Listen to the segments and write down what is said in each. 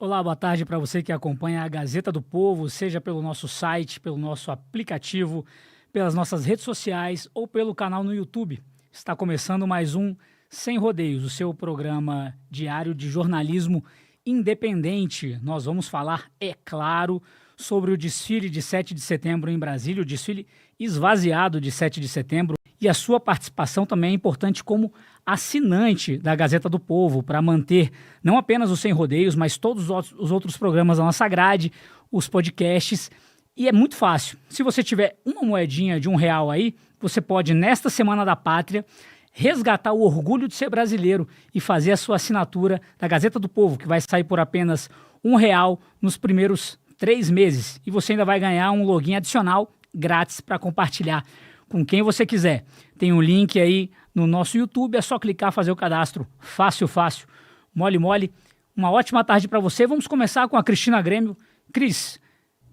Olá, boa tarde para você que acompanha a Gazeta do Povo, seja pelo nosso site, pelo nosso aplicativo, pelas nossas redes sociais ou pelo canal no YouTube. Está começando mais um Sem Rodeios, o seu programa diário de jornalismo independente. Nós vamos falar, é claro, sobre o desfile de 7 de setembro em Brasília, o desfile esvaziado de 7 de setembro. E a sua participação também é importante como assinante da Gazeta do Povo, para manter não apenas o Sem Rodeios, mas todos os outros programas da nossa grade, os podcasts. E é muito fácil. Se você tiver uma moedinha de R$ 1 aí, você pode, nesta Semana da Pátria, resgatar o orgulho de ser brasileiro e fazer a sua assinatura da Gazeta do Povo, que vai sair por apenas R$ 1 nos primeiros 3 meses. E você ainda vai ganhar um login adicional grátis para compartilhar com quem você quiser. Tem um link aí no nosso YouTube, é só clicar, fazer o cadastro. Fácil, fácil. Mole, mole. Uma ótima tarde para você. Vamos começar com a Cristina Grêmio. Cris,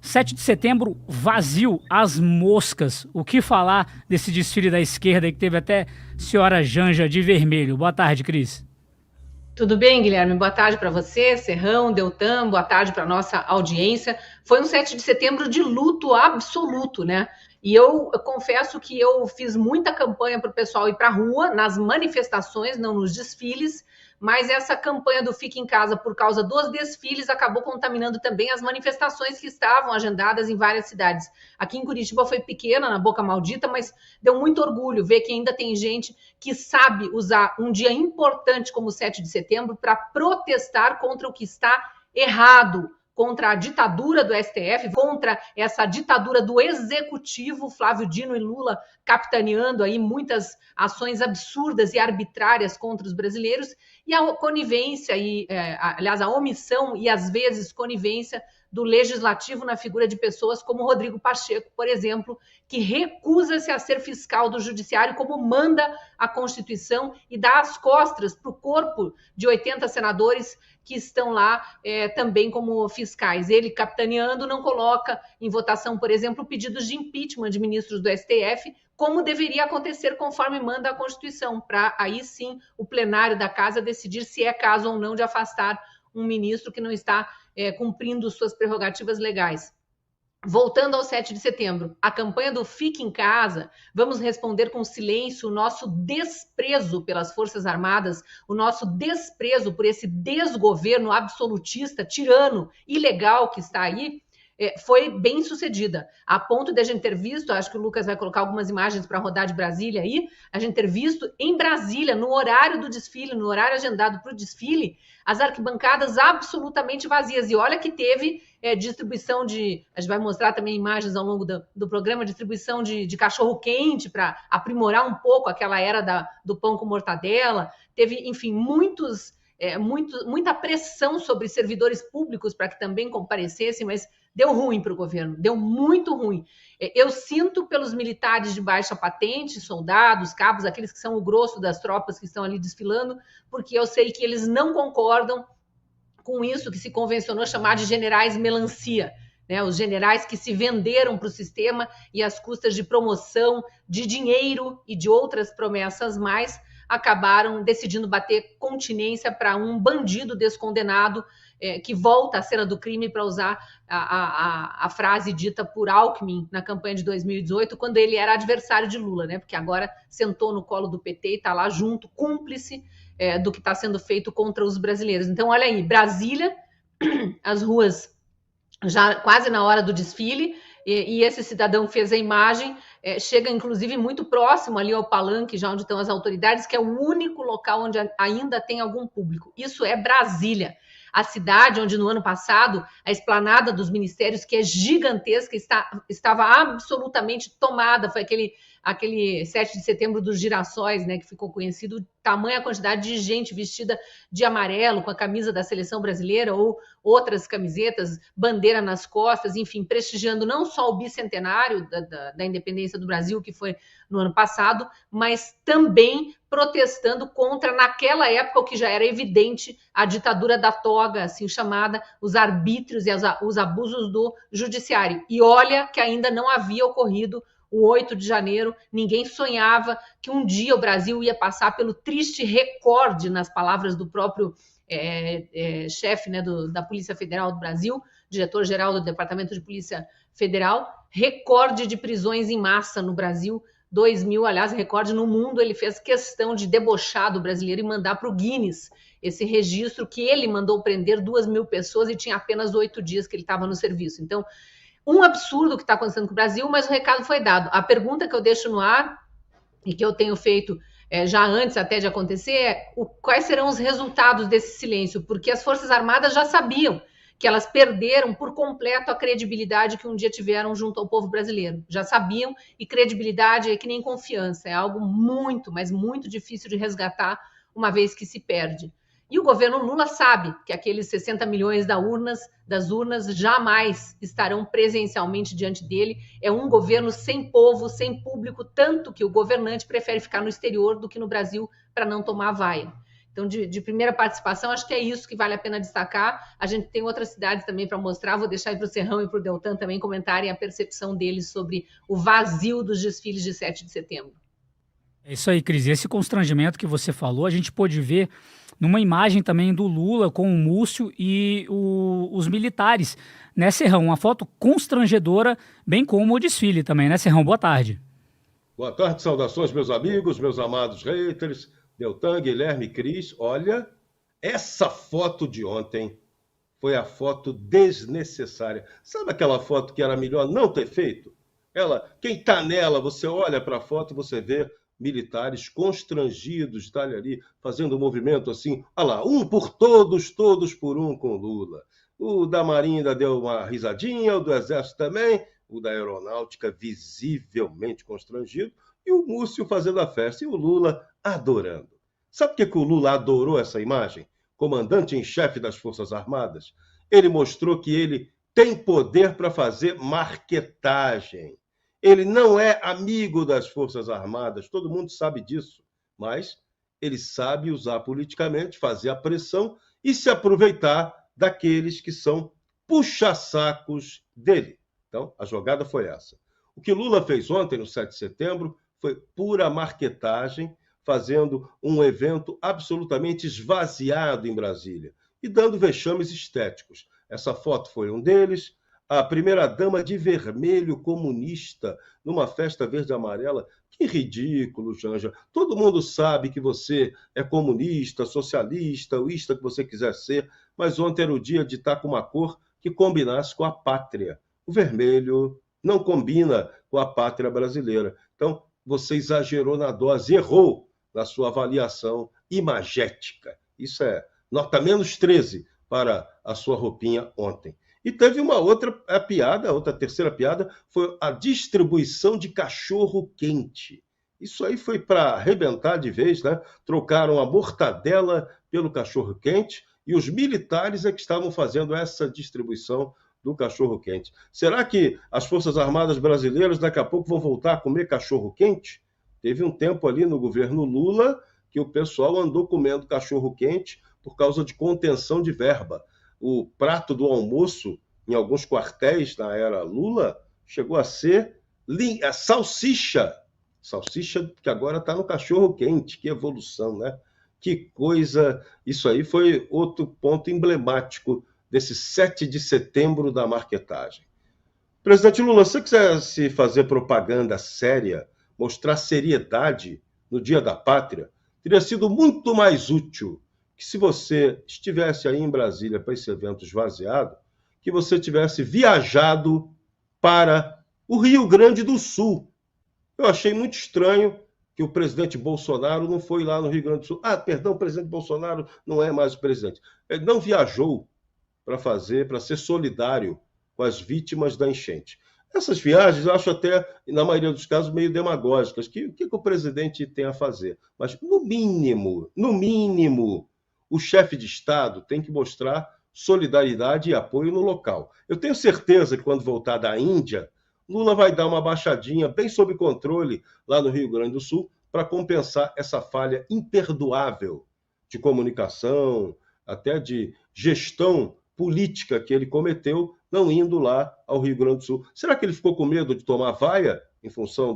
7 de setembro, vazio, as moscas. O que falar desse desfile da esquerda que teve até senhora Janja de vermelho? Boa tarde, Cris. Tudo bem, Guilherme? Boa tarde para você, Serrão, Deltan, boa tarde para a nossa audiência. Foi um 7 de setembro de luto absoluto, né? E eu confesso que eu fiz muita campanha para o pessoal ir para a rua, nas manifestações, não nos desfiles, mas essa campanha do Fique em Casa por causa dos desfiles acabou contaminando também as manifestações que estavam agendadas em várias cidades. Aqui em Curitiba foi pequena, na Boca Maldita, mas deu muito orgulho ver que ainda tem gente que sabe usar um dia importante como o 7 de setembro para protestar contra o que está errado, contra a ditadura do STF, contra essa ditadura do executivo, Flávio Dino e Lula capitaneando aí muitas ações absurdas e arbitrárias contra os brasileiros, e a conivência, aliás, a omissão e às vezes conivência do legislativo na figura de pessoas como Rodrigo Pacheco, por exemplo, que recusa-se a ser fiscal do judiciário, como manda a Constituição, e dá as costas para o corpo de 80 senadores que estão lá também como fiscais. Ele, capitaneando, não coloca em votação, por exemplo, pedidos de impeachment de ministros do STF, como deveria acontecer conforme manda a Constituição, para aí sim o plenário da Casa decidir se é caso ou não de afastar um ministro que não está cumprindo suas prerrogativas legais. Voltando ao 7 de setembro, a campanha do Fique em Casa, vamos responder com silêncio o nosso desprezo pelas Forças Armadas, o nosso desprezo por esse desgoverno absolutista, tirano, ilegal que está aí, foi bem sucedida, a ponto de a gente ter visto, acho que o Lucas vai colocar algumas imagens para rodar de Brasília aí, a gente ter visto em Brasília, no horário do desfile, no horário agendado para o desfile, as arquibancadas absolutamente vazias. E olha que teve distribuição de, a gente vai mostrar também imagens ao longo do programa, distribuição de cachorro-quente para aprimorar um pouco aquela era do pão com mortadela, teve, enfim, muita pressão sobre servidores públicos para que também comparecessem, mas deu ruim para o governo, deu muito ruim. Eu sinto pelos militares de baixa patente, soldados, cabos, aqueles que são o grosso das tropas que estão ali desfilando, porque eu sei que eles não concordam com isso que se convencionou chamar de generais melancia, né? Os generais que se venderam para o sistema e às custas de promoção, de dinheiro e de outras promessas mais, acabaram decidindo bater continência para um bandido descondenado que volta à cena do crime, para usar a frase dita por Alckmin na campanha de 2018, quando ele era adversário de Lula, né? Porque agora sentou no colo do PT e está lá junto, cúmplice do que está sendo feito contra os brasileiros. Então, olha aí, Brasília, as ruas já quase na hora do desfile, e esse cidadão fez a imagem, chega inclusive muito próximo ali ao palanque, já onde estão as autoridades, que é o único local onde ainda tem algum público. Isso é Brasília, a cidade onde no ano passado a esplanada dos ministérios, que é gigantesca, estava absolutamente tomada. Foi aquele 7 de setembro dos girassóis, né, que ficou conhecido, tamanha quantidade de gente vestida de amarelo, com a camisa da seleção brasileira ou outras camisetas, bandeira nas costas, enfim, prestigiando não só o bicentenário da independência do Brasil, que foi no ano passado, mas também protestando contra, naquela época, o que já era evidente, a ditadura da toga, assim chamada, os arbítrios e os abusos do judiciário. E olha que ainda não havia ocorrido o 8 de janeiro, ninguém sonhava que um dia o Brasil ia passar pelo triste recorde, nas palavras do próprio chefe, né, da Polícia Federal do Brasil, diretor-geral do Departamento de Polícia Federal, recorde de prisões em massa no Brasil, 2.000, aliás, recorde no mundo. Ele fez questão de debochar do brasileiro e mandar para o Guinness esse registro que ele mandou prender 2.000 pessoas e tinha apenas 8 dias que ele estava no serviço. Então, um absurdo o que está acontecendo com o Brasil, mas o recado foi dado. A pergunta que eu deixo no ar e que eu tenho feito já antes até de acontecer é quais serão os resultados desse silêncio, porque as Forças Armadas já sabiam que elas perderam por completo a credibilidade que um dia tiveram junto ao povo brasileiro. Já sabiam, e credibilidade é que nem confiança, é algo muito, mas muito difícil de resgatar uma vez que se perde. E o governo Lula sabe que aqueles 60 milhões das urnas jamais estarão presencialmente diante dele. É um governo sem povo, sem público, tanto que o governante prefere ficar no exterior do que no Brasil para não tomar vaia. Então, de primeira participação, acho que é isso que vale a pena destacar. A gente tem outras cidades também para mostrar. Vou deixar aí para o Serrão e para o Deltan também comentarem a percepção deles sobre o vazio dos desfiles de 7 de setembro. É isso aí, Cris. Esse constrangimento que você falou, a gente pôde ver numa imagem também do Lula com o Múcio e os militares, né, Serrão? Uma foto constrangedora, bem como o desfile também, né, Serrão? Boa tarde. Boa tarde, saudações, meus amigos, meus amados haters, Deltan, Guilherme, Cris. Olha, essa foto de ontem foi a foto desnecessária. Sabe aquela foto que era melhor não ter feito? Quem está nela, você olha para a foto e você vê militares constrangidos, tá ali, fazendo um movimento assim, olha lá, um por todos, todos por um com Lula. O da Marinha ainda deu uma risadinha, o do Exército também, o da Aeronáutica visivelmente constrangido, e o Múcio fazendo a festa, e o Lula adorando. Sabe por que o Lula adorou essa imagem? Comandante em chefe das Forças Armadas. Ele mostrou que ele tem poder para fazer marketagem. Ele não é amigo das Forças Armadas, todo mundo sabe disso, mas ele sabe usar politicamente, fazer a pressão e se aproveitar daqueles que são puxa-sacos dele. Então, a jogada foi essa. O que Lula fez ontem, no 7 de setembro, foi pura marketagem, fazendo um evento absolutamente esvaziado em Brasília e dando vexames estéticos. Essa foto foi um deles. A primeira-dama de vermelho comunista numa festa verde e amarela. Que ridículo, Janja. Todo mundo sabe que você é comunista, socialista, o ista que você quiser ser, mas ontem era o dia de estar com uma cor que combinasse com a pátria. O vermelho não combina com a pátria brasileira. Então, você exagerou na dose, errou na sua avaliação imagética. Isso é nota menos 13 para a sua roupinha ontem. E teve uma outra piada, outra terceira piada, foi a distribuição de cachorro-quente. Isso aí foi para arrebentar de vez, né? Trocaram a mortadela pelo cachorro-quente e os militares é que estavam fazendo essa distribuição do cachorro-quente. Será que as Forças Armadas brasileiras daqui a pouco vão voltar a comer cachorro-quente? Teve um tempo ali no governo Lula que o pessoal andou comendo cachorro-quente por causa de contenção de verba. O prato do almoço, em alguns quartéis na era Lula, chegou a ser a salsicha. Salsicha que agora está no cachorro-quente. Que evolução, né? Que coisa! Isso aí foi outro ponto emblemático desse 7 de setembro da marketagem. Presidente Lula, se você quisesse fazer propaganda séria, mostrar seriedade no Dia da Pátria, teria sido muito mais útil que se você estivesse aí em Brasília para esse evento esvaziado, que você tivesse viajado para o Rio Grande do Sul. Eu achei muito estranho que o presidente Bolsonaro não foi lá no Rio Grande do Sul. Perdão, o presidente Bolsonaro não é mais o presidente. Ele não viajou para ser solidário com as vítimas da enchente. Essas viagens, eu acho até, na maioria dos casos, meio demagógicas. O que o presidente tem a fazer? Mas, no mínimo, o chefe de Estado tem que mostrar solidariedade e apoio no local. Eu tenho certeza que quando voltar da Índia, Lula vai dar uma baixadinha bem sob controle lá no Rio Grande do Sul para compensar essa falha imperdoável de comunicação, até de gestão política que ele cometeu, não indo lá ao Rio Grande do Sul. Será que ele ficou com medo de tomar vaia em função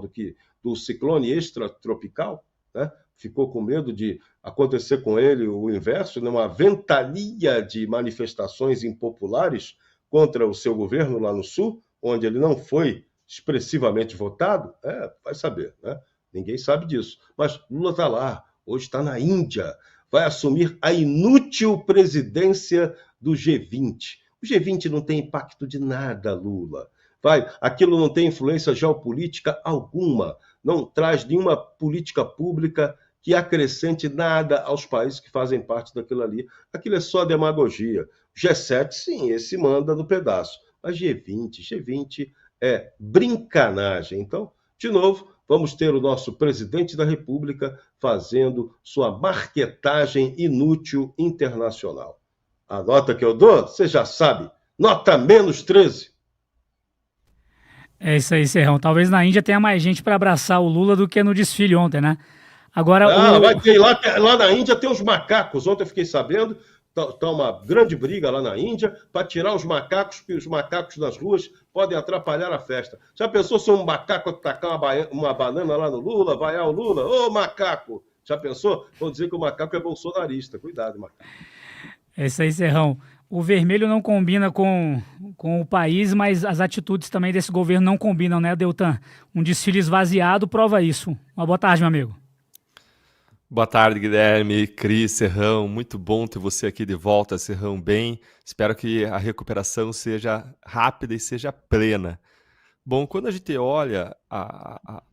do ciclone extratropical? Né? ficou com medo de acontecer com ele o inverso, uma ventania de manifestações impopulares contra o seu governo lá no Sul, onde ele não foi expressivamente votado? Vai saber, né? Ninguém sabe disso. Mas Lula está lá, hoje está na Índia, vai assumir a inútil presidência do G20. O G20 não tem impacto de nada, Lula. Aquilo não tem influência geopolítica alguma, não traz nenhuma política pública que acrescente nada aos países que fazem parte daquilo ali. Aquilo é só demagogia. G7, sim, esse manda no pedaço. Mas G20 é brincanagem. Então, de novo, vamos ter o nosso presidente da República fazendo sua marquetagem inútil internacional. A nota que eu dou, você já sabe, nota -13. É isso aí, Serrão. Talvez na Índia tenha mais gente para abraçar o Lula do que no desfile ontem, né? Agora, vai ter, lá na Índia tem os macacos. Ontem eu fiquei sabendo, tá uma grande briga lá na Índia para tirar os macacos, porque os macacos nas ruas podem atrapalhar a festa. Já pensou se um macaco tacar uma banana lá no Lula, vaiar o Lula? Ô, macaco! Já pensou? Vão dizer que o macaco é bolsonarista. Cuidado, macaco. É isso aí, Serrão. O vermelho não combina com o país, mas as atitudes também desse governo não combinam, né, Deltan? Um desfile esvaziado prova isso. Uma boa tarde, meu amigo. Boa tarde, Guilherme, Cris, Serrão. Muito bom ter você aqui de volta, Serrão, bem. Espero que a recuperação seja rápida e seja plena. Bom, quando a gente olha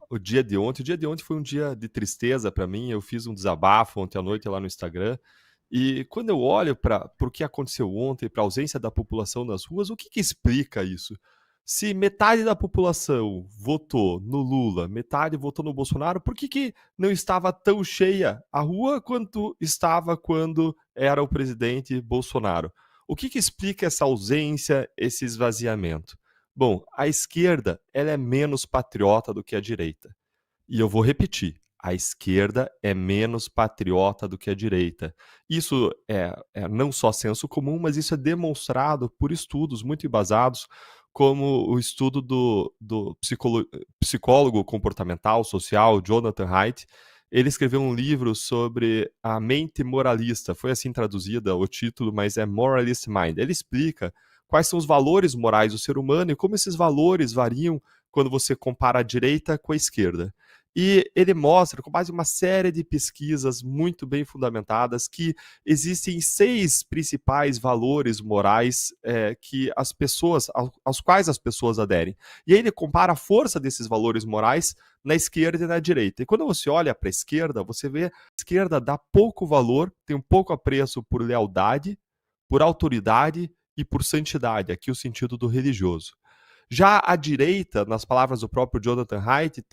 o dia de ontem foi um dia de tristeza para mim. Eu fiz um desabafo ontem à noite lá no Instagram. E quando eu olho para o que aconteceu ontem, para a ausência da população nas ruas, o que explica isso? Se metade da população votou no Lula, metade votou no Bolsonaro, por que não estava tão cheia a rua quanto estava quando era o presidente Bolsonaro? O que explica essa ausência, esse esvaziamento? Bom, a esquerda ela é menos patriota do que a direita. E eu vou repetir. A esquerda é menos patriota do que a direita. Isso é não só senso comum, mas isso é demonstrado por estudos muito embasados, como o estudo do psicólogo comportamental, social, Jonathan Haidt. Ele escreveu um livro sobre a mente moralista. Foi assim traduzida o título, mas é Moralist Mind. Ele explica quais são os valores morais do ser humano e como esses valores variam quando você compara a direita com a esquerda. E ele mostra, com base em uma série de pesquisas muito bem fundamentadas, que existem 6 principais valores morais aos quais as pessoas aderem. E aí ele compara a força desses valores morais na esquerda e na direita. E quando você olha para a esquerda, você vê que a esquerda dá pouco valor, tem um pouco apreço por lealdade, por autoridade e por santidade, aqui o sentido do religioso. Já a direita, nas palavras do próprio Jonathan Haidt,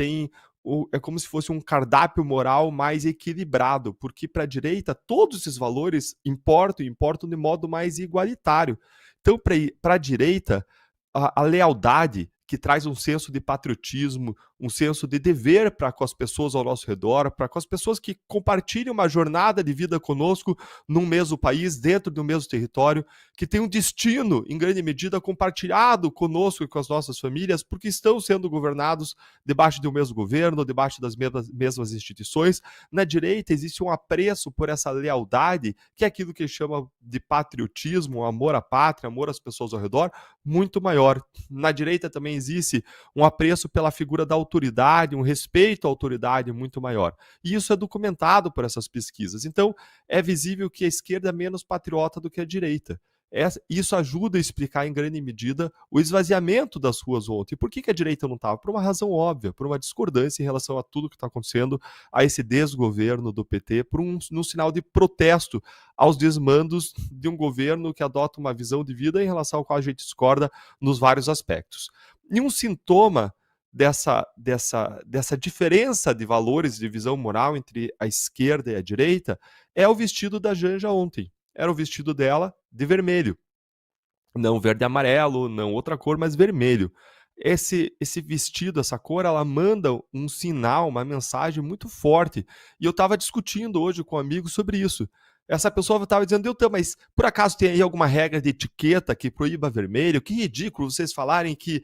é como se fosse um cardápio moral mais equilibrado, porque para a direita todos esses valores importam de modo mais igualitário. Então, para a direita, a lealdade, que traz um senso de patriotismo, um senso de dever para com as pessoas ao nosso redor, para com as pessoas que compartilham uma jornada de vida conosco num mesmo país, dentro do mesmo território, que tem um destino, em grande medida, compartilhado conosco e com as nossas famílias, porque estão sendo governados debaixo do mesmo governo, debaixo das mesmas instituições. Na direita existe um apreço por essa lealdade, que é aquilo que ele chama de patriotismo, amor à pátria, amor às pessoas ao redor, muito maior. Na direita também existe um apreço pela figura da autoridade, um respeito à autoridade muito maior. E isso é documentado por essas pesquisas. Então, é visível que a esquerda é menos patriota do que a direita. Isso ajuda a explicar, em grande medida, o esvaziamento das ruas ontem. Por que a direita não estava? Por uma razão óbvia, por uma discordância em relação a tudo que está acontecendo, a esse desgoverno do PT, num sinal de protesto aos desmandos de um governo que adota uma visão de vida em relação ao qual a gente discorda nos vários aspectos. E um sintoma dessa diferença de valores de visão moral entre a esquerda e a direita é o vestido da Janja ontem. Era o vestido dela de vermelho. Não verde e amarelo, não outra cor, mas vermelho. Esse vestido, essa cor, ela manda um sinal, uma mensagem muito forte. E eu estava discutindo hoje com um amigo sobre isso. Essa pessoa estava dizendo, Deltan, mas por acaso tem aí alguma regra de etiqueta que proíba vermelho? Que ridículo vocês falarem que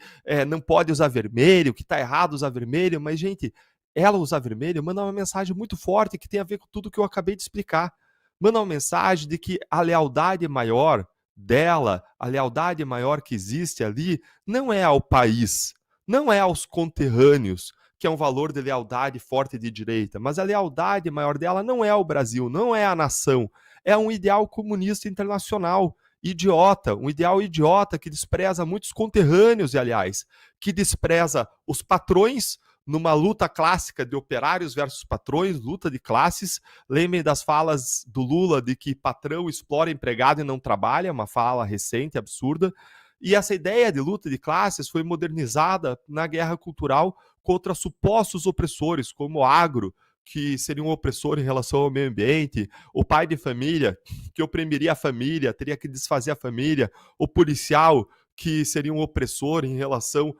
não pode usar vermelho, que está errado usar vermelho. Mas, gente, ela usar vermelho manda uma mensagem muito forte que tem a ver com tudo que eu acabei de explicar. Manda uma mensagem de que a lealdade maior dela, a lealdade maior que existe ali, não é ao país, não é aos conterrâneos, que é um valor de lealdade forte de direita, mas a lealdade maior dela não é ao Brasil, não é à nação, é um ideal comunista internacional, idiota, um ideal idiota que despreza muitos conterrâneos, aliás, que despreza os patrões numa luta clássica de operários versus patrões, luta de classes. Lembrem das falas do Lula de que patrão explora empregado e não trabalha, uma fala recente, absurda. E essa ideia de luta de classes foi modernizada na guerra cultural contra supostos opressores, como o agro, que seria um opressor em relação ao meio ambiente, o pai de família, que oprimiria a família, teria que desfazer a família, o policial, que seria um opressor em relação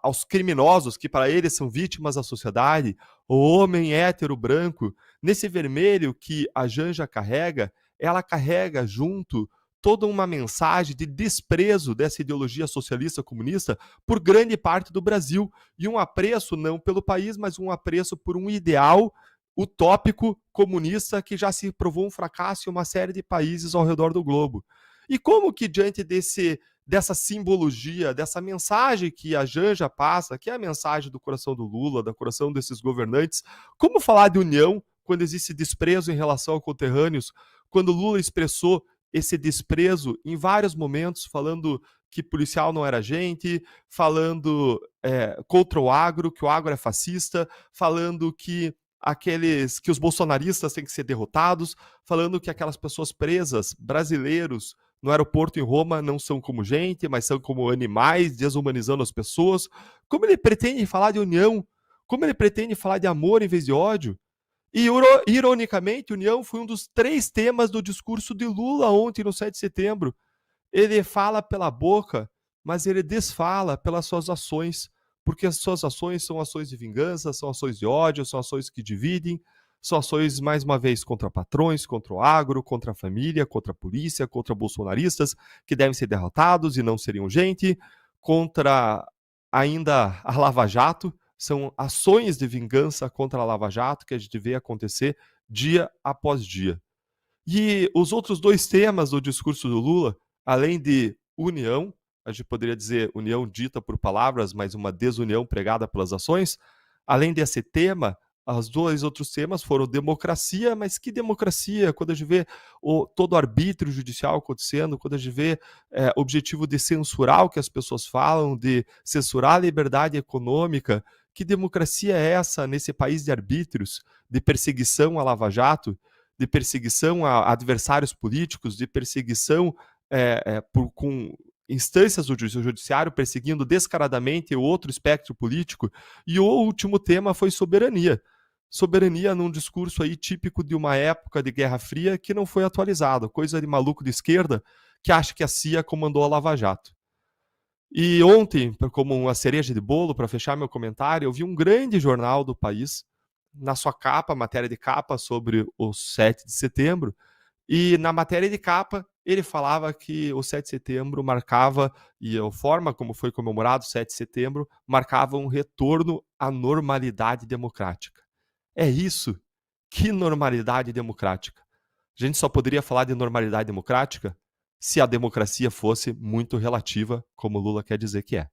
aos criminosos, que para eles são vítimas da sociedade, o homem hétero branco. Nesse vermelho que a Janja carrega, ela carrega junto toda uma mensagem de desprezo dessa ideologia socialista comunista por grande parte do Brasil, e um apreço não pelo país, mas um apreço por um ideal utópico comunista que já se provou um fracasso em uma série de países ao redor do globo. E como que diante dessa simbologia, dessa mensagem que a Janja passa, que é a mensagem do coração do Lula, do coração desses governantes, como falar de união quando existe desprezo em relação a conterrâneos, quando Lula expressou esse desprezo em vários momentos, falando que policial não era gente, falando contra o agro, que o agro é fascista, falando que os bolsonaristas têm que ser derrotados, falando que aquelas pessoas presas, brasileiros, no aeroporto em Roma não são como gente, mas são como animais, desumanizando as pessoas. Como ele pretende falar de união? Como ele pretende falar de amor em vez de ódio? E, ironicamente, união foi um dos 3 temas do discurso de Lula ontem, no 7 de setembro. Ele fala pela boca, mas ele desfala pelas suas ações, porque as suas ações são ações de vingança, são ações de ódio, são ações que dividem, são ações, mais uma vez, contra patrões, contra o agro, contra a família, contra a polícia, contra bolsonaristas, que devem ser derrotados e não seriam gente, contra ainda a Lava Jato. São ações de vingança contra a Lava Jato que a gente vê acontecer dia após dia. E os outros 2 temas do discurso do Lula, além de união, a gente poderia dizer união dita por palavras, mas uma desunião pregada pelas ações, além desse tema, os 2 outros temas foram democracia, mas que democracia? Quando a gente vê todo o arbítrio judicial acontecendo, quando a gente vê o objetivo de censurar o que as pessoas falam, de censurar a liberdade econômica, que democracia é essa nesse país de arbítrios, de perseguição a Lava Jato, de perseguição a adversários políticos, de perseguição com instâncias do judiciário perseguindo descaradamente o outro espectro político? E o último tema foi soberania. Soberania num discurso aí típico de uma época de Guerra Fria que não foi atualizado, coisa de maluco de esquerda que acha que a CIA comandou a Lava Jato. E ontem, como uma cereja de bolo, para fechar meu comentário, eu vi um grande jornal do país, na sua capa, matéria de capa sobre o 7 de setembro, e na matéria de capa ele falava que o 7 de setembro marcava, e a forma como foi comemorado o 7 de setembro, marcava um retorno à normalidade democrática. É isso? Que normalidade democrática? A gente só poderia falar de normalidade democrática se a democracia fosse muito relativa, como Lula quer dizer que é.